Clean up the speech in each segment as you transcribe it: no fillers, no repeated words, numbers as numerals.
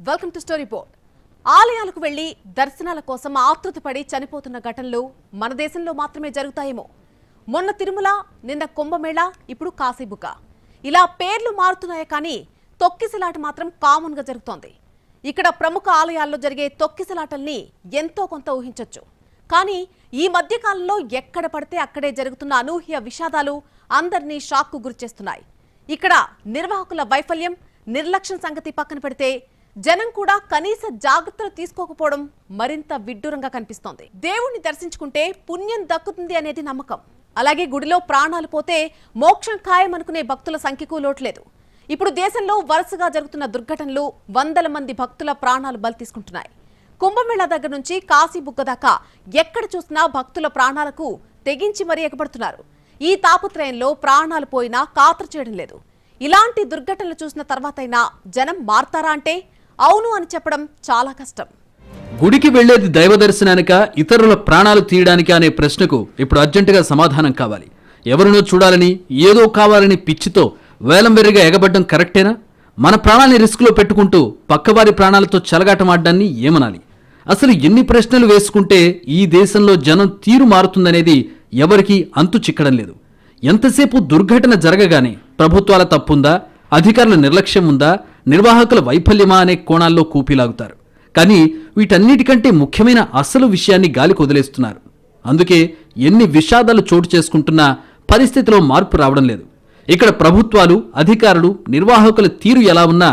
Welcome to story board. ఆలయాలకు వెళ్లి దర్శనాల కోసం ఆతృతపడి చనిపోతున్న ఘటనలు మన దేశంలో మాత్రమే జరుగుతాయేమో. మొన్న తిరుమల, నిన్న కుంభమేళ, ఇప్పుడు కాశీబుగ్గ. ఇలా పేర్లు మారుతున్నాయే కానీ తొక్కిసలాట మాత్రం కామన్ గా జరుగుతోంది. ఇక్కడ ప్రముఖ ఆలయాల్లో జరిగే తొక్కిసలాటల్ని ఎంతో కొంత ఊహించొచ్చు. కానీ ఈ మధ్య కాలంలో ఎక్కడ పడితే అక్కడే జరుగుతున్న అనూహ్య విషాదాలు అందరినీ షాక్కు గురిచేస్తున్నాయి. ఇక్కడ నిర్వాహకుల వైఫల్యం, నిర్లక్ష్యం సంగతి పక్కన పెడితే జనం కూడా కనీస జాగ్రత్తలు తీసుకోకపోవడం మరింత విడ్డూరంగా కనిపిస్తోంది. దేవుణ్ణి దర్శించుకుంటే పుణ్యం దక్కుతుంది అనేది నమ్మకం. అలాగే గుడిలో ప్రాణాలు పోతే మోక్షం ఖాయమనుకునే భక్తుల సంఖ్యకు లోట్లేదు. ఇప్పుడు దేశంలో వరుసగా జరుగుతున్న దుర్ఘటనలు వందల మంది భక్తుల ప్రాణాలు బలి తీసుకుంటున్నాయి. కుంభమేళ దగ్గర నుంచి కాశీబుగ్గ దాకా ఎక్కడ చూసినా భక్తుల ప్రాణాలకు తెగించి మరీ ఎగబడుతున్నారు. ఈ తాపత్రయంలో ప్రాణాలు పోయినా ఖాతరు చేయడం లేదు. ఇలాంటి దుర్ఘటనలు చూసిన తర్వాతైనా జనం మారతారా అంటే అవును అని చెప్పడం చాలా కష్టం. గుడికి వెళ్లేది దైవ దర్శనానిక, ఇతరుల ప్రాణాలు తీయడానికి అనే ప్రశ్నకు ఇప్పుడు అర్జెంటుగా సమాధానం కావాలి. ఎవరినో చూడాలని, ఏదో కావాలని పిచ్చితో వేలం వెర్రిగా ఎగబడ్డం కరెక్టేనా? మన ప్రాణాలని రిస్క్లో పెట్టుకుంటూ పక్కవారి ప్రాణాలతో చెలగాటమాడ్డాన్ని ఏమనాలి? అసలు ఎన్ని ప్రశ్నలు వేసుకుంటే ఈ దేశంలో జనం తీరు మారుతుందనేది ఎవరికీ అంతు చిక్కడం లేదు. ఎంతసేపు దుర్ఘటన జరగగానే ప్రభుత్వాల తప్పుందా, అధికారుల నిర్లక్ష్యం ఉందా, నిర్వాహకుల వైఫల్యమా అనే కోణాల్లో కూపీలాగుతారు. కానీ వీటన్నిటికంటే ముఖ్యమైన అసలు విషయాన్ని గాలికి వదిలేస్తున్నారు. అందుకే ఎన్ని విషాదాలు చోటు చేసుకుంటున్నా పరిస్థితిలో మార్పు రావడం లేదు. ఇక్కడ ప్రభుత్వాలు, అధికారులు, నిర్వాహకుల తీరు ఎలా ఉన్నా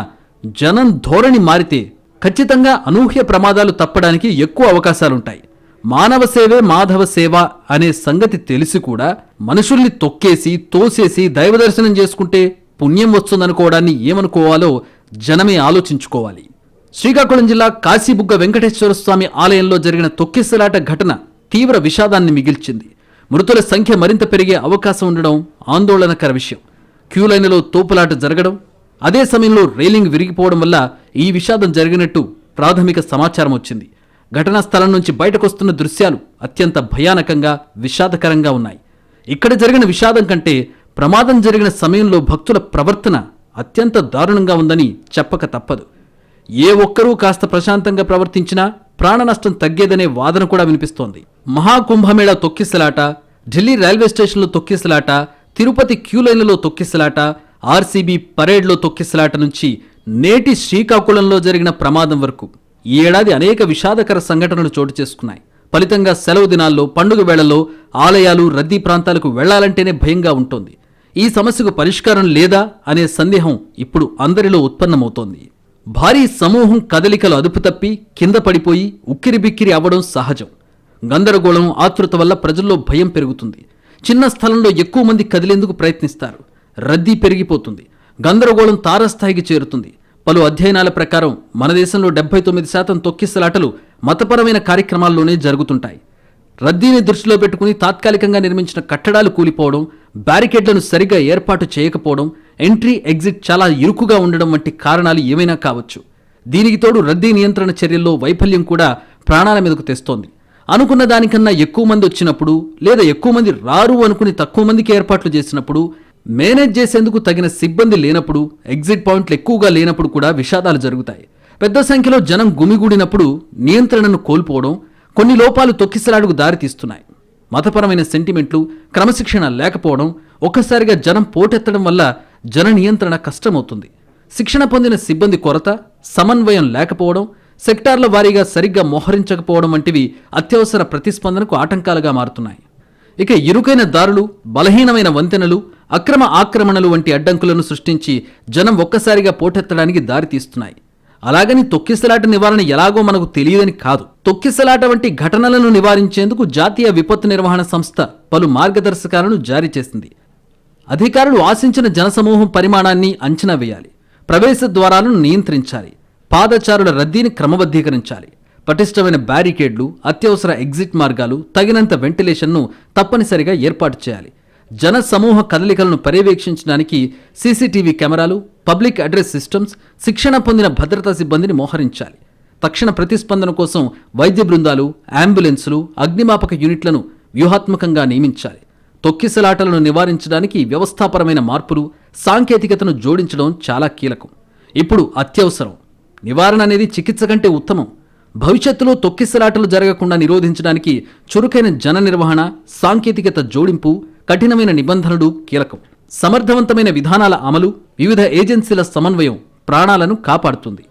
జనం ధోరణి మారితే ఖచ్చితంగా అనూహ్య ప్రమాదాలు తప్పడానికి ఎక్కువ అవకాశాలుంటాయి. మానవ సేవే మాధవ సేవ అనే సంగతి తెలిసి కూడా మనుషుల్ని తొక్కేసి, తోసేసి దైవదర్శనం చేసుకుంటే పుణ్యం వస్తుందనుకోవడాన్ని ఏమనుకోవాలో జనమే ఆలోచించుకోవాలి. శ్రీకాకుళం జిల్లా కాశీబుగ్గ వెంకటేశ్వర స్వామి ఆలయంలో జరిగిన తొక్కిసలాట ఘటన తీవ్ర విషాదాన్ని మిగిల్చింది. మృతుల సంఖ్య మరింత పెరిగే అవకాశం ఉండడం ఆందోళనకర విషయం. క్యూలైన్లో తోపులాట జరగడం, అదే సమయంలో రైలింగ్ విరిగిపోవడం వల్ల ఈ విషాదం జరిగినట్టు ప్రాథమిక సమాచారం వచ్చింది. ఘటనా స్థలం నుంచి బయటకొస్తున్న దృశ్యాలు అత్యంత భయానకంగా, విషాదకరంగా ఉన్నాయి. ఇక్కడ జరిగిన విషాదం కంటే ప్రమాదం జరిగిన సమయంలో భక్తుల ప్రవర్తన అత్యంత దారుణంగా ఉందని చెప్పక తప్పదు. ఏ ఒక్కరూ కాస్త ప్రశాంతంగా ప్రవర్తించినా ప్రాణ నష్టం తగ్గేదనే వాదన కూడా వినిపిస్తోంది. మహాకుంభమేళ తొక్కిసలాట, ఢిల్లీ రైల్వే స్టేషన్లో తొక్కిసలాట, తిరుపతి క్యూలైన్లలో తొక్కిసలాట, ఆర్సీబీ పరేడ్లో తొక్కిసలాట నుంచి నేటి శ్రీకాకుళంలో జరిగిన ప్రమాదం వరకు ఈ ఏడాది అనేక విషాదకర సంఘటనలు చోటు చేసుకున్నాయి. ఫలితంగా సెలవు దినాల్లో, పండుగ వేళల్లో ఆలయాలు, రద్దీ ప్రాంతాలకు వెళ్లాలంటేనే భయంగా ఉంటుంది. ఈ సమస్యకు పరిష్కారం లేదా అనే సందేహం ఇప్పుడు అందరిలో ఉత్పన్నమవుతోంది. భారీ సమూహం కదలికలు అదుపు తప్పి కింద పడిపోయి ఉక్కిరిబిక్కిరి అవ్వడం సహజం. గందరగోళం, ఆతృత వల్ల ప్రజల్లో భయం పెరుగుతుంది. చిన్న స్థలంలో ఎక్కువ మంది కదిలేందుకు ప్రయత్నిస్తారు. రద్దీ పెరిగిపోతుంది. గందరగోళం తారస్థాయికి చేరుతుంది. పలు అధ్యయనాల ప్రకారం మన దేశంలో 79% తొక్కిసలాటలు మతపరమైన కార్యక్రమాల్లోనే జరుగుతుంటాయి. రద్దీని దృష్టిలో పెట్టుకుని తాత్కాలికంగా నిర్మించిన కట్టడాలు కూలిపోవడం, బ్యారికేడ్లను సరిగా ఏర్పాటు చేయకపోవడం, ఎంట్రీ ఎగ్జిట్ చాలా ఇరుకుగా ఉండడం వంటి కారణాలు ఏమైనా కావచ్చు. దీనికి తోడు రద్దీ నియంత్రణ చర్యల్లో వైఫల్యం కూడా ప్రాణాల మీదకు తెస్తోంది. అనుకున్న దానికన్నా ఎక్కువ మంది వచ్చినప్పుడు, లేదా ఎక్కువ మంది రారు అనుకుని తక్కువ మందికి ఏర్పాట్లు చేసినప్పుడు, మేనేజ్ చేసేందుకు తగిన సిబ్బంది లేనప్పుడు, ఎగ్జిట్ పాయింట్లు ఎక్కువగా లేనప్పుడు కూడా విషాదాలు జరుగుతాయి. పెద్ద సంఖ్యలో జనం గుమిగూడినప్పుడు నియంత్రణను కోల్పోవడం, కొన్ని లోపాలు తొక్కిసలాటకు దారితీస్తున్నాయి. మతపరమైన సెంటిమెంట్లు, క్రమశిక్షణ లేకపోవడం, ఒక్కసారిగా జనం పోటెత్తడం వల్ల జన నియంత్రణ కష్టమవుతుంది. శిక్షణ పొందిన సిబ్బంది కొరత, సమన్వయం లేకపోవడం, సెక్టార్ల వారీగా సరిగ్గా మోహరించకపోవడం వంటివి అత్యవసర ప్రతిస్పందనకు ఆటంకాలుగా మారుతున్నాయి. ఇక ఇరుకైన దారులు, బలహీనమైన వంతెనలు, అక్రమ ఆక్రమణలు వంటి అడ్డంకులను సృష్టించి జనం ఒక్కసారిగా పోటెత్తడానికి దారితీస్తున్నాయి. అలాగని తొక్కిసలాట నివారణ ఎలాగో మనకు తెలియదని కాదు. తొక్కిసలాట వంటి ఘటనలను నివారించేందుకు జాతీయ విపత్తు నిర్వహణ సంస్థ పలు మార్గదర్శకాలను జారీ చేసింది. అధికారులు ఆశించిన జనసమూహం పరిమాణాన్ని అంచనా వేయాలి. ప్రవేశ ద్వారాలను నియంత్రించాలి. పాదచారుల రద్దీని క్రమబద్ధీకరించాలి. పటిష్టమైన బ్యారికేడ్లు, అత్యవసర ఎగ్జిట్ మార్గాలు, తగినంత వెంటిలేషన్ను తప్పనిసరిగా ఏర్పాటు చేయాలి. జన సమూహ కదలికలను పర్యవేక్షించడానికి సీసీటీవీ కెమెరాలు, పబ్లిక్ అడ్రస్ సిస్టమ్స్, శిక్షణ పొందిన భద్రతా సిబ్బందిని మోహరించాలి. తక్షణ ప్రతిస్పందన కోసం వైద్య బృందాలు, అంబులెన్సులు, అగ్నిమాపక యూనిట్లను వ్యూహాత్మకంగా నియమించాలి. తొక్కిసలాటలను నివారించడానికి వ్యవస్థాపరమైన మార్పులు, సాంకేతికతను జోడించడం చాలా కీలకం. ఇప్పుడు అత్యవసరం. నివారణ అనేది చికిత్స కంటే ఉత్తమం. భవిష్యత్తులో తొక్కిసలాటలు జరగకుండా నిరోధించడానికి చురుకైన జన నిర్వహణ, సాంకేతికత జోడింపు, కఠినమైన నిబంధనలు కీలకం. సమర్థవంతమైన విధానాల అమలు, వివిధ ఏజెన్సీల సమన్వయం ప్రాణాలను కాపాడుతుంది.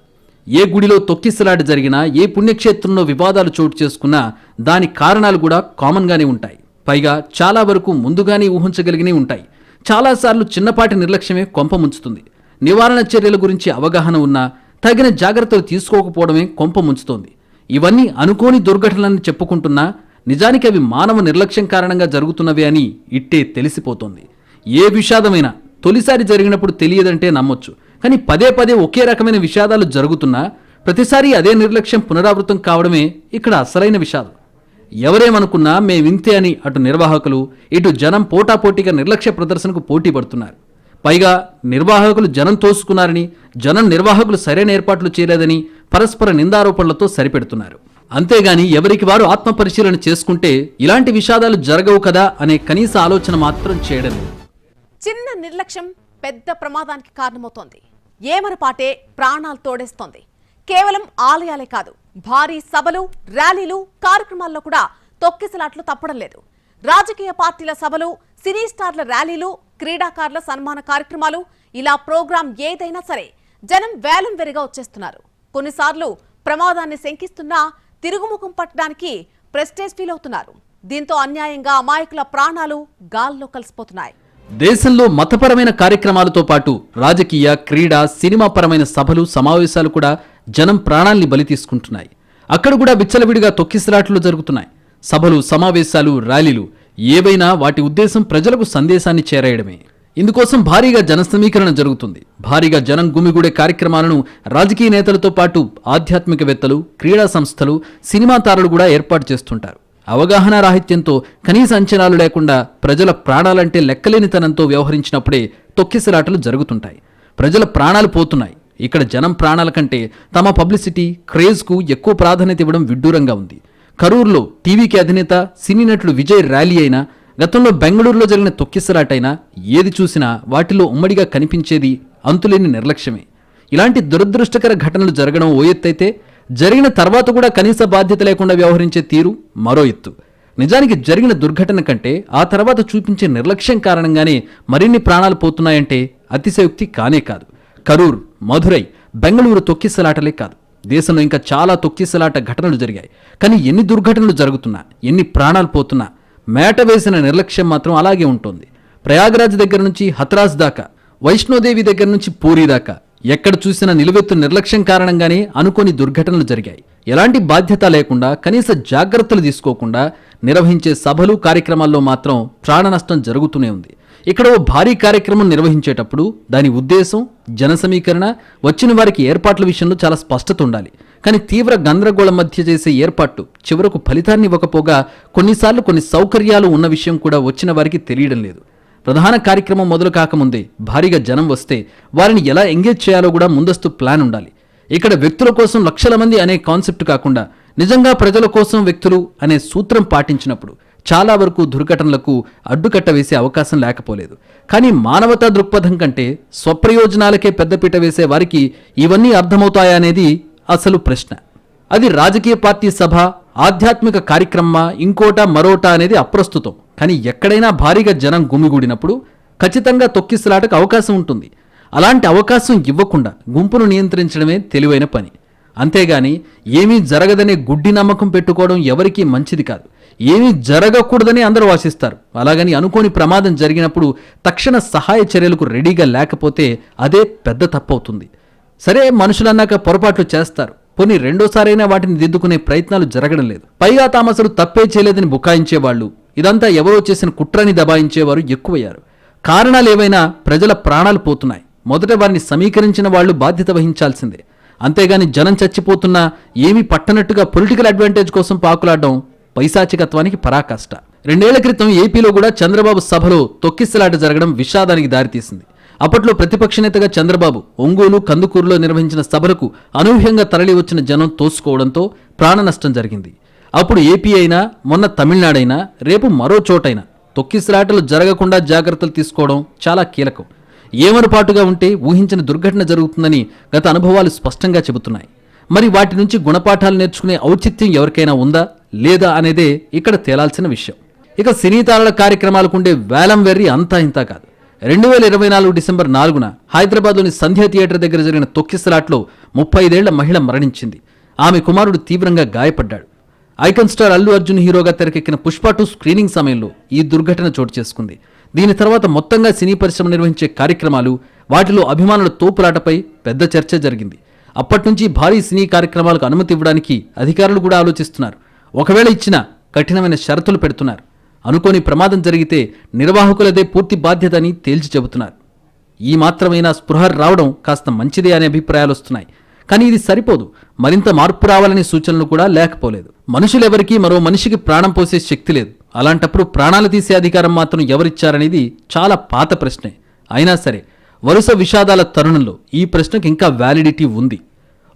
ఏ గుడిలో తొక్కిసలాట జరిగినా, ఏ పుణ్యక్షేత్రంలో వివాదాలు చోటు చేసుకున్నా దాని కారణాలు కూడా కామన్గానే ఉంటాయి. పైగా చాలా వరకు ముందుగానే ఊహించగలిగినే ఉంటాయి. చాలాసార్లు చిన్నపాటి నిర్లక్ష్యమే కొంప ముంచుతుంది. నివారణ చర్యల గురించి అవగాహన ఉన్నా తగిన జాగ్రత్తలు తీసుకోకపోవడమే కొంప ముంచుతోంది. ఇవన్నీ అనుకోని దుర్ఘటనలని చెప్పుకుంటున్నా నిజానికి అవి మానవ నిర్లక్ష్యం కారణంగా జరుగుతున్నవే అని ఇట్టే తెలిసిపోతోంది. ఏ విషాదమైనా తొలిసారి జరిగినప్పుడు తెలియదంటే నమ్మొచ్చు. కానీ పదే పదే ఒకే రకమైన విషాదాలు జరుగుతున్నా ప్రతిసారి అదే నిర్లక్ష్యం పునరావృతం కావడమే ఇక్కడ అసలైన విషాదం. ఎవరేమనుకున్నా మేమింతే అని అటు నిర్వాహకులు, ఇటు జనం పోటాపోటీగా నిర్లక్ష్య ప్రదర్శనకు పోటీ పడుతున్నారు. పైగా నిర్వాహకులు జనం తోసుకున్నారని, జనం నిర్వాహకులు సరైన ఏర్పాట్లు చేయలేదని పరస్పర నిందారోపణలతో సరిపెడుతున్నారు. అంతేగాని ఎవరికి వారు ఆత్మపరిశీలన చేసుకుంటే ఇలాంటి విషాదాలు జరగవు కదా అనే కనీస ఆలోచన మాత్రం చేయడం లేదు. చిన్న నిర్లక్ష్యం పెద్ద ప్రమాదానికి కారణమవుతోంది. ఏమరపాటే ప్రాణాలు తోడేస్తోంది. కేవలం ఆలయాలే కాదు, భారీ సభలు, ర్యాలీలు, కార్యక్రమాల్లో కూడా తొక్కిసలాట్లు తప్పడం లేదు. రాజకీయ పార్టీల సభలు, సినీ స్టార్ల ర్యాలీలు, క్రీడాకారుల సన్మాన కార్యక్రమాలు, ఇలా ప్రోగ్రాం ఏదైనా సరే జనం వేలం వెరిగా వచ్చేస్తున్నారు. కొన్నిసార్లు ప్రమాదాన్ని శంకిస్తున్నా తిరుగుముఖం పట్టడానికి ప్రెస్టేజ్ ఫీల్ అవుతున్నారు. దీంతో అన్యాయంగా అమాయకుల ప్రాణాలు గాల్లో కలిసిపోతున్నాయి. దేశంలో మతపరమైన కార్యక్రమాలతో పాటు రాజకీయ, క్రీడా, సినిమా పరమైన సభలు, సమావేశాలు కూడా జనం ప్రాణాల్ని బలి తీసుకుంటున్నాయి. అక్కడ కూడా విచ్చలవిడిగా తొక్కిసలాట్లు జరుగుతున్నాయి. సభలు, సమావేశాలు, ర్యాలీలు ఏవైనా వాటి ఉద్దేశం ప్రజలకు సందేశాన్ని చేరేయడమే. ఇందుకోసం భారీగా జన సమీకరణ జరుగుతుంది. భారీగా జనం గుమిగూడే కార్యక్రమాలను రాజకీయ నేతలతో పాటు ఆధ్యాత్మికవేత్తలు, క్రీడా సంస్థలు, సినిమా తారలు కూడా ఏర్పాటు చేస్తుంటారు. అవగాహన రాహిత్యంతో, కనీస అంచనాలు లేకుండా ప్రజల ప్రాణాలంటే లెక్కలేనితనంతో వ్యవహరించినప్పుడే తొక్కిసలాటలు జరుగుతుంటాయి. ప్రజల ప్రాణాలు పోతున్నాయి. ఇక్కడ జనం ప్రాణాల కంటే తమ పబ్లిసిటీ, క్రేజ్కు ఎక్కువ ప్రాధాన్యత ఇవ్వడం విడ్డూరంగా ఉంది. కరూరులో టీవీకి అధినేత, సినీ నటుడు విజయ్ ర్యాలీ అయినా, గతంలో బెంగళూరులో జరిగిన తొక్కిసలాటైనా ఏది చూసినా వాటిలో ఉమ్మడిగా కనిపించేది అంతులేని నిర్లక్ష్యమే. ఇలాంటి దురదృష్టకర ఘటనలు జరగడం ఓ ఎత్తైతే, జరిగిన తర్వాత కూడా కనీస బాధ్యత లేకుండా వ్యవహరించే తీరు మరో ఎత్తు. నిజానికి జరిగిన దుర్ఘటన కంటే ఆ తర్వాత చూపించే నిర్లక్ష్యం కారణంగానే మరిన్ని ప్రాణాలు పోతున్నాయంటే అతిశయోక్తి కానే కాదు. కరూర్, మధురై, బెంగళూరు తొక్కిసలాటలే కాదు, దేశంలో ఇంకా చాలా తొక్కిసలాట ఘటనలు జరిగాయి. కానీ ఎన్ని దుర్ఘటనలు జరుగుతున్నా, ఎన్ని ప్రాణాలు పోతున్నా మేట వేసిన నిర్లక్ష్యం మాత్రం అలాగే ఉంటుంది. ప్రయాగరాజ్ దగ్గర నుంచి హత్రాస్ దాకా, వైష్ణోదేవి దగ్గర నుంచి పూరీ దాకా ఎక్కడ చూసినా నిలువెత్తు నిర్లక్ష్యం కారణంగానే అనుకోని దుర్ఘటనలు జరిగాయి. ఎలాంటి బాధ్యత లేకుండా, కనీస జాగ్రత్తలు తీసుకోకుండా నిర్వహించే సభలు, కార్యక్రమాల్లో మాత్రం ప్రాణ నష్టం జరుగుతూనే ఉంది. ఇక్కడ ఓ భారీ కార్యక్రమం నిర్వహించేటప్పుడు దాని ఉద్దేశం, జన సమీకరణ, వచ్చిన వారికి ఏర్పాట్ల విషయంలో చాలా స్పష్టత ఉండాలి. కానీ తీవ్ర గందరగోళం మధ్య చేసే ఏర్పాట్లు చివరకు ఫలితాన్ని ఇవ్వకపోగా కొన్నిసార్లు కొన్ని సౌకర్యాలు ఉన్న విషయం కూడా వచ్చిన వారికి తెలియడం లేదు. ప్రధాన కార్యక్రమం మొదలు కాకముందే భారీగా జనం వస్తే వారిని ఎలా ఎంగేజ్ చేయాలో కూడా ముందస్తు ప్లాన్ ఉండాలి. ఇక్కడ వ్యక్తుల కోసం లక్షల మంది అనే కాన్సెప్ట్ కాకుండా నిజంగా ప్రజల కోసం వ్యక్తులు అనే సూత్రం పాటించినప్పుడు చాలా వరకు దుర్ఘటనలకు అడ్డుకట్ట వేసే అవకాశం లేకపోలేదు. కానీ మానవతా దృక్పథం కంటే స్వప్రయోజనాలకే పెద్దపీట వేసే వారికి ఇవన్నీ అర్థమవుతాయా అనేది అసలు ప్రశ్న. అది రాజకీయ పార్టీ సభ, ఆధ్యాత్మిక కార్యక్రమమా, ఇంకోటా మరోటా అనేది అప్రస్తుతం. కానీ ఎక్కడైనా భారీగా జనం గుమిగూడినప్పుడు ఖచ్చితంగా తొక్కిసలాటకు అవకాశం ఉంటుంది. అలాంటి అవకాశం ఇవ్వకుండా గుంపును నియంత్రించడమే తెలివైన పని. అంతేగాని ఏమీ జరగదనే గుడ్డి నమ్మకం పెట్టుకోవడం ఎవరికీ మంచిది కాదు. ఏమీ జరగకూడదని అందరూ ఆశిస్తారు. అలాగని అనుకోని ప్రమాదం జరిగినప్పుడు తక్షణ సహాయ చర్యలకు రెడీగా లేకపోతే అదే పెద్ద తప్పవుతుంది. సరే, మనుషులన్నాక పొరపాట్లు చేస్తారు. పోనీ రెండోసారైనా వాటిని దిద్దుకునే ప్రయత్నాలు జరగడం లేదు. పైగా తామసలు తప్పే చేయలేదని బుకాయించేవాళ్ళు, ఇదంతా ఎవరో చేసిన కుట్రని దబాయించేవారు ఎక్కువయ్యారు. కారణాలు ఏవైనా ప్రజల ప్రాణాలు పోతున్నాయి. మొదట వారిని సమీకరించిన వాళ్ళు బాధ్యత వహించాల్సిందే. అంతేగాని జనం చచ్చిపోతున్నా ఏమీ పట్టనట్టుగా పొలిటికల్ అడ్వాంటేజ్ కోసం పాకులాడడం పైశాచికత్వానికి పరాకాష్ట. 2 ఏళ్ల క్రితం ఏపీలో కూడా చంద్రబాబు సభలో తొక్కిసలాట జరగడం విషాదానికి దారితీసింది. అప్పట్లో ప్రతిపక్ష నేతగా చంద్రబాబు ఒంగోలు, కందుకూరులో నిర్వహించిన సభలకు అనూహ్యంగా తరలి వచ్చిన జనం తోసుకోవడంతో ప్రాణ నష్టం జరిగింది. అప్పుడు ఏపీ అయినా, మొన్న తమిళనాడైనా, రేపు మరో చోటైనా తొక్కిసలాటలు జరగకుండా జాగ్రత్తలు తీసుకోవడం చాలా కీలకం. ఏమరపాటుగా ఉంటే ఊహించిన దుర్ఘటన జరుగుతుందని గత అనుభవాలు స్పష్టంగా చెబుతున్నాయి. మరి వాటి నుంచి గుణపాఠాలు నేర్చుకునే ఔచిత్యం ఎవరికైనా ఉందా లేదా అనేదే ఇక్కడ తేలాల్సిన విషయం. ఇక సినీ తారల కార్యక్రమాలకుండే వేలం వెర్రి అంతా ఇంతా కాదు. 2024 డిసెంబర్ 4న హైదరాబాద్లోని సంధ్య థియేటర్ దగ్గర జరిగిన తొక్కిసలాట్లో 35 ఏళ్ల మహిళ మరణించింది. ఆమె కుమారుడు తీవ్రంగా గాయపడ్డాడు. ఐకాన్ స్టార్ అల్లు అర్జున్ హీరోగా తెరకెక్కిన పుష్ప 2 స్క్రీనింగ్ సమయంలో ఈ దుర్ఘటన చోటు చేసుకుంది. దీని తర్వాత మొత్తంగా సినీ పరిశ్రమ నిర్వహించే కార్యక్రమాలు, వాటిలో అభిమానుల తోపులాటపై పెద్ద చర్చ జరిగింది. అప్పటి నుంచి భారీ సినీ కార్యక్రమాలకు అనుమతి ఇవ్వడానికి అధికారులు కూడా ఆలోచిస్తున్నారు. ఒకవేళ ఇచ్చినా కఠినమైన షరతులు పెడుతున్నారు. అనుకోని ప్రమాదం జరిగితే నిర్వాహకులదే పూర్తి బాధ్యత అని తేల్చి చెబుతున్నారు. ఈ మాత్రమైనా స్పృహ రావడం కాస్త మంచిదే అనే అభిప్రాయాలు వస్తున్నాయి. కానీ ఇది సరిపోదు. మరింత మార్పు రావాలనే సూచనలు కూడా లేకపోలేదు. మనుషులెవరికీ మరో మనిషికి ప్రాణం పోసే శక్తి లేదు. అలాంటప్పుడు ప్రాణాలు తీసే అధికారం మాత్రం ఎవరిచ్చారనేది చాలా పాత ప్రశ్నే. అయినా సరే వరుస విషాదాల తరుణంలో ఈ ప్రశ్నకు ఇంకా వ్యాలిడిటీ ఉంది.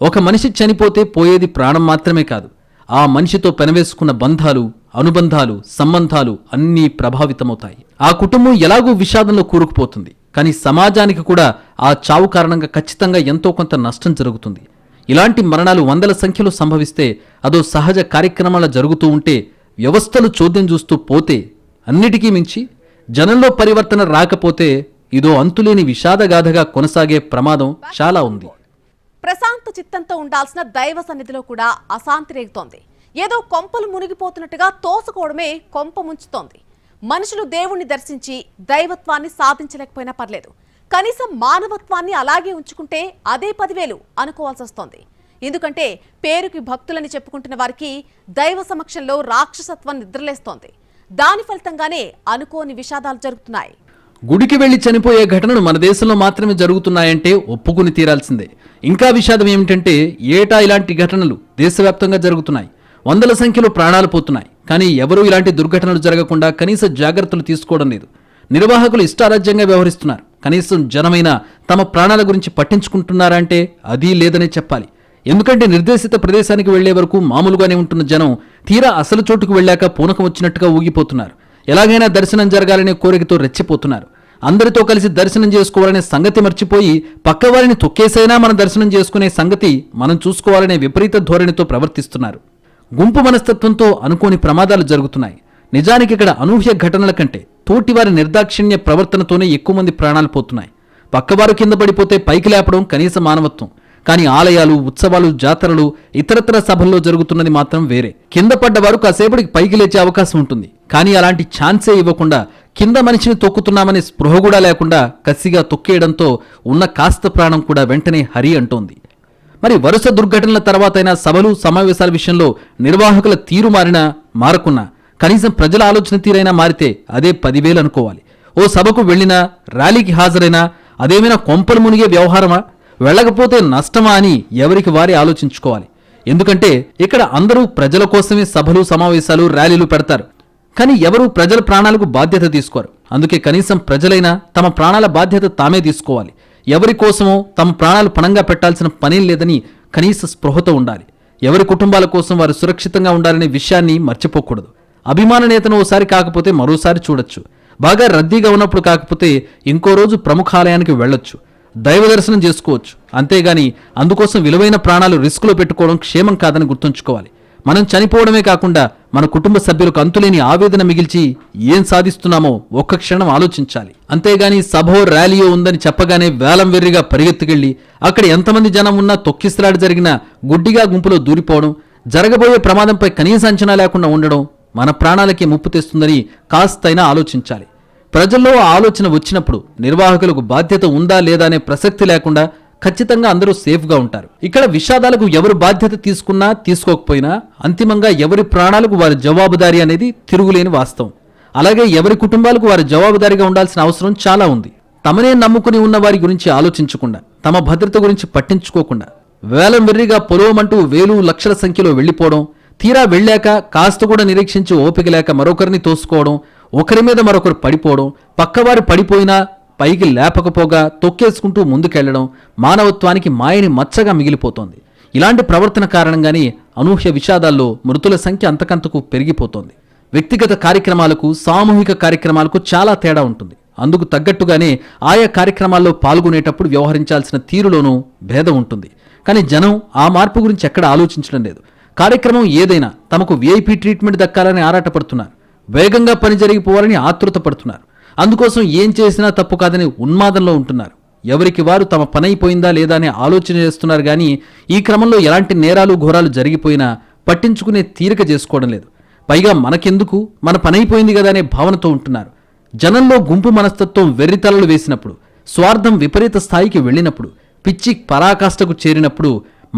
ఒక మనిషి చనిపోతే పోయేది ప్రాణం మాత్రమే కాదు, ఆ మనిషితో పెనవేసుకున్న బంధాలు, అనుబంధాలు, సంబంధాలు అన్నీ ప్రభావితమవుతాయి. ఆ కుటుంబం ఎలాగూ విషాదంలో కూరుకుపోతుంది. కానీ సమాజానికి కూడా ఆ చావు కారణంగా ఖచ్చితంగా ఎంతో కొంత నష్టం జరుగుతుంది. ఇలాంటి మరణాలు వందల సంఖ్యలో సంభవిస్తే అదో సహజ కార్యక్రమాల జరుగుతూ ఉంటే వ్యవస్థలు చోద్యం చూస్తూ పోతే, అన్నిటికీ మించి జనంలో పరివర్తన రాకపోతే ఇదో అంతులేని విషాదగాథగా కొనసాగే ప్రమాదం చాలా ఉంది. ప్రశాంత చిత్తంతో ఉండాల్సిన దైవ సన్నిధిలో కూడా అశాంతి రేగుతోంది. ఏదో కొంపలు మునిగిపోతున్నట్టుగా తోసుకోవడమే కొంప ముంచుతోంది. మనుషులు దేవుణ్ణి దర్శించి దైవత్వాన్ని సాధించలేకపోయినా పర్లేదు, కనీసం మానవత్వాన్ని అలాగే ఉంచుకుంటే అదే 10,000 అనుకోవాల్సి వస్తోంది. ఎందుకంటే పేరుకి భక్తులని చెప్పుకుంటున్న వారికి దైవ సమక్షంలో రాక్షసత్వం నిద్రలేస్తోంది. దాని ఫలితంగానే అనుకోని విషాదాలు జరుగుతున్నాయి. గుడికి వెళ్లి చనిపోయే ఘటనలు మన దేశంలో మాత్రమే జరుగుతున్నాయంటే ఒప్పుకుని తీరాల్సిందే. ఇంకా విషాదం ఏమిటంటే ఏటా ఇలాంటి ఘటనలు దేశవ్యాప్తంగా జరుగుతున్నాయి. వందల సంఖ్యలో ప్రాణాలు పోతున్నాయి. కానీ ఎవరూ ఇలాంటి దుర్ఘటనలు జరగకుండా కనీస జాగ్రత్తలు తీసుకోవడం లేదు. నిర్వాహకులు ఇష్టారాజ్యంగా వ్యవహరిస్తున్నారు. కనీసం జనమైనా తమ ప్రాణాల గురించి పట్టించుకుంటున్నారా అంటే అదీ లేదనే చెప్పాలి. ఎందుకంటే నిర్దేశిత ప్రదేశానికి వెళ్లే వరకు మామూలుగానే ఉంటున్న జనం తీరా అసలు చోటుకు వెళ్ళాక పూనకం వచ్చినట్టుగా ఊగిపోతున్నారు. ఎలాగైనా దర్శనం జరగాలనే కోరికతో రెచ్చిపోతున్నారు. అందరితో కలిసి దర్శనం చేసుకోవాలనే సంగతి మర్చిపోయి పక్కవారిని తొక్కేసైనా మనం దర్శనం చేసుకునే సంగతి మనం చూసుకోవాలనే విపరీత ధోరణితో ప్రవర్తిస్తున్నారు. గుంపు మనస్తత్వంతో అనుకోని ప్రమాదాలు జరుగుతున్నాయి. నిజానికి ఇక్కడ అనూహ్య ఘటనల కంటే తోటివారి నిర్దాక్షిణ్య ప్రవర్తనతోనే ఎక్కువ మంది ప్రాణాలు పోతున్నాయి. పక్కవారు కింద పడిపోతే పైకి లేపడం కనీస మానవత్వం. కానీ ఆలయాలు, ఉత్సవాలు, జాతరలు, ఇతరత్ర సభల్లో జరుగుతున్నది మాత్రం వేరే. కింద పడ్డవారు కాసేపటికి పైకి లేచే అవకాశం ఉంటుంది. కానీ అలాంటి ఛాన్సే ఇవ్వకుండా కింద మనిషిని తొక్కుతున్నామనే స్పృహ కూడా లేకుండా కసిగా తొక్కేయడంతో ఉన్న కాస్త ప్రాణం కూడా వెంటనే హరి అంటోంది. మరి వరుస దుర్ఘటనల తర్వాతైనా సభలు, సమావేశాల విషయంలో నిర్వాహకుల తీరు మారకున్నా కనీసం ప్రజల ఆలోచన తీరైనా మారితే అదే 10,000 అనుకోవాలి. ఓ సభకు వెళ్ళినా, ర్యాలీకి హాజరైనా అదేమైనా కొంపలు మునిగే వ్యవహారమా, వెళ్ళకపోతే నష్టమా అని ఎవరికి వారి ఆలోచించుకోవాలి. ఎందుకంటే ఇక్కడ అందరూ ప్రజల కోసమే సభలు, సమావేశాలు, ర్యాలీలు పెడతారు. కానీ ఎవరూ ప్రజల ప్రాణాలకు బాధ్యత తీసుకోరు. అందుకే కనీసం ప్రజలైనా తమ ప్రాణాల బాధ్యత తామే తీసుకోవాలి. ఎవరి కోసమో తమ ప్రాణాలు పణంగా పెట్టాల్సిన పనేం లేదని కనీస స్పృహతో ఉండాలి. ఎవరి కుటుంబాల కోసం వారు సురక్షితంగా ఉండాలనే విషయాన్ని మర్చిపోకూడదు. అభిమాన నేతను ఓసారి కాకపోతే మరోసారి చూడొచ్చు. బాగా రద్దీగా ఉన్నప్పుడు కాకపోతే ఇంకో రోజు ప్రముఖ ఆలయానికి వెళ్ళొచ్చు, దైవ దర్శనం చేసుకోవచ్చు. అంతేగాని అందుకోసం విలువైన ప్రాణాలు రిస్కులో పెట్టుకోవడం క్షేమం కాదని గుర్తుంచుకోవాలి. మనం చనిపోవడమే కాకుండా మన కుటుంబ సభ్యులకు అంతులేని ఆవేదన మిగిల్చి ఏం సాధిస్తున్నామో ఒక్క క్షణం ఆలోచించాలి. అంతేగాని సభో, ర్యాలీయో ఉందని చెప్పగానే వేలం వెర్రిగా పరిగెత్తుకెళ్లి అక్కడ ఎంతమంది జనం ఉన్నా తొక్కిసలాట జరిగినా గుడ్డిగా గుంపులో దూరిపోవడం, జరగబోయే ప్రమాదంపై కనీస అంచనా లేకుండా ఉండడం మన ప్రాణాలకే ముప్పు తెస్తుందని కాస్తైనా ఆలోచించాలి. ప్రజల్లో ఆ ఆలోచన వచ్చినప్పుడు నిర్వాహకులకు బాధ్యత ఉందా లేదా అనే ప్రసక్తి లేకుండా ఖచ్చితంగా అందరూ సేఫ్గా ఉంటారు. ఇక్కడ విషాదాలకు ఎవరు బాధ్యత తీసుకున్నా తీసుకోకపోయినా అంతిమంగా ఎవరి ప్రాణాలకు వారి జవాబుదారీ అనేది తిరుగులేని వాస్తవం. అలాగే ఎవరి కుటుంబాలకు వారి జవాబుదారీగా ఉండాల్సిన అవసరం చాలా ఉంది. తమనే నమ్ముకుని ఉన్న వారి గురించి ఆలోచించకుండా, తమ భద్రత గురించి పట్టించుకోకుండా వేలం వెర్రిగా పొలవమంటూ వేలు లక్షల సంఖ్యలో వెళ్లిపోవడం, తీరా వెళ్ళాక కాస్త కూడా నిరీక్షించి ఓపిక లేక మరొకరిని తోసుకోవడం, ఒకరి మీద మరొకరు పడిపోవడం, పక్కవారు పడిపోయినా పైకి లేపకపోగా తొక్కేసుకుంటూ ముందుకెళ్లడం మానవత్వానికి మాయని మచ్చగా మిగిలిపోతోంది. ఇలాంటి ప్రవర్తన కారణంగానే అనూహ్య విషాదాల్లో మృతుల సంఖ్య అంతకంతకు పెరిగిపోతోంది. వ్యక్తిగత కార్యక్రమాలకు, సామూహిక కార్యక్రమాలకు చాలా తేడా ఉంటుంది. అందుకు తగ్గట్టుగానే ఆయా కార్యక్రమాల్లో పాల్గొనేటప్పుడు వ్యవహరించాల్సిన తీరులోనూ భేదం ఉంటుంది. కానీ జనం ఆ మార్పు గురించి ఎక్కడ ఆలోచించడం లేదు. కార్యక్రమం ఏదైనా తమకు వీఐపీ ట్రీట్మెంట్ దక్కాలని ఆరాటపడుతున్నారు. వేగంగా పని జరిగిపోవాలని ఆతృత పడుతున్నారు. అందుకోసం ఏం చేసినా తప్పు కాదని ఉన్మాదంలో ఉంటున్నారు. ఎవరికి వారు తమ పని అయిపోయిందా లేదా అనే ఆలోచన చేస్తున్నారు. కానీ ఈ క్రమంలో ఎలాంటి నేరాలు ఘోరాలు జరిగిపోయినా పట్టించుకునే తీరిక చేసుకోవడం లేదు. పైగా మనకెందుకు, మన పని అయిపోయింది కదా అనే భావనతో ఉంటున్నారు. జనంలో గుంపు మనస్తత్వం వెర్రితలలు వేసినప్పుడు, స్వార్థం విపరీత స్థాయికి వెళ్ళినప్పుడు, పిచ్చి పరాకాష్ఠకు చేరినప్పుడు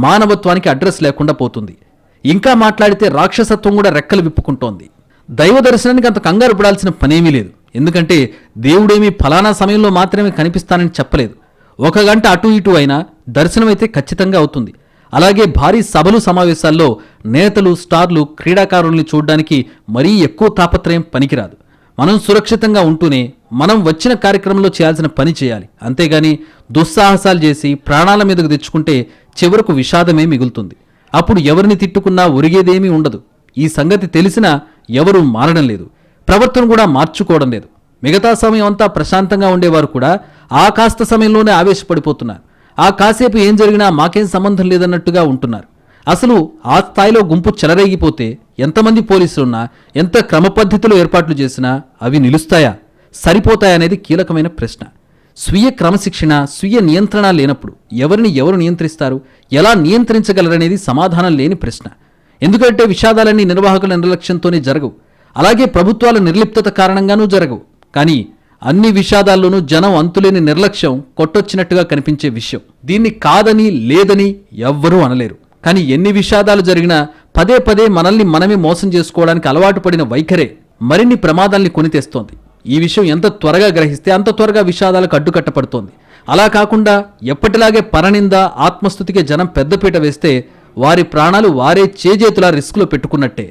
మానవత్వానికి అడ్రస్ లేకుండా పోతుంది. ఇంకా మాట్లాడితే రాక్షసత్వం కూడా రెక్కలు విప్పుకుంటోంది. దైవ దర్శనానికి అంత కంగారు పడాల్సిన పనేమీ లేదు. ఎందుకంటే దేవుడేమీ ఫలానా సమయంలో మాత్రమే కనిపిస్తానని చెప్పలేదు. 1 గంట అటు ఇటు అయినా దర్శనమైతే ఖచ్చితంగా అవుతుంది. అలాగే భారీ సభలు సమావేశాల్లో నేతలు, స్టార్లు, క్రీడాకారుల్ని చూడడానికి మరీ ఎక్కువ తాపత్రయం పనికిరాదు. మనం సురక్షితంగా ఉంటూనే మనం వచ్చిన కార్యక్రమంలో చేయాల్సిన పని చేయాలి. అంతేగాని దుస్సాహసాలు చేసి ప్రాణాల మీదకు తెచ్చుకుంటే చివరకు విషాదమే మిగులుతుంది. అప్పుడు ఎవరిని తిట్టుకున్నా ఒరిగేదేమీ ఉండదు. ఈ సంగతి తెలిసినా ఎవరూ మారడం లేదు. ప్రవర్తన కూడా మార్చుకోవడం లేదు. మిగతా సమయం అంతా ప్రశాంతంగా ఉండేవారు కూడా ఆ కాస్త సమయంలోనే ఆవేశపడిపోతున్నారు. ఆ కాసేపు ఏం జరిగినా మాకేం సంబంధం లేదన్నట్టుగా ఉంటున్నారు. అసలు ఆ స్థాయిలో గుంపు చెలరేగిపోతే ఎంతమంది పోలీసులున్నా, ఎంత క్రమపద్ధతిలో ఏర్పాట్లు చేసినా అవి నిలుస్తాయా, సరిపోతాయనేది కీలకమైన ప్రశ్న. స్వీయ క్రమశిక్షణ, స్వీయ నియంత్రణ లేనప్పుడు ఎవరిని ఎవరు నియంత్రిస్తారు, ఎలా నియంత్రించగలరనేది సమాధానం లేని ప్రశ్న. ఎందుకంటే విషాదాలన్నీ నిర్వాహకుల నిర్లక్ష్యంతోనే జరగవు. అలాగే ప్రభుత్వాల నిర్లిప్తత కారణంగానూ జరగవు. కానీ అన్ని విషాదాల్లోనూ జనం అంతులేని నిర్లక్ష్యం కొట్టొచ్చినట్టుగా కనిపించే విషయం. దీన్ని కాదని లేదని ఎవ్వరూ అనలేరు. కానీ ఎన్ని విషాదాలు జరిగినా పదే పదే మనల్ని మనమే మోసం చేసుకోవడానికి అలవాటు పడిన వైఖరే మరిన్ని ప్రమాదాల్ని కొని తెస్తోంది. ఈ విషయం ఎంత త్వరగా గ్రహిస్తే అంత త్వరగా విషాదాలకు అడ్డుకట్టపడుతోంది. అలా కాకుండా ఎప్పటిలాగే పరనింద, ఆత్మస్తుతికి జనం పెద్దపీట వేస్తే వారి ప్రాణాలు వారే చేజేతులా రిస్కులో పెట్టుకున్నట్టే.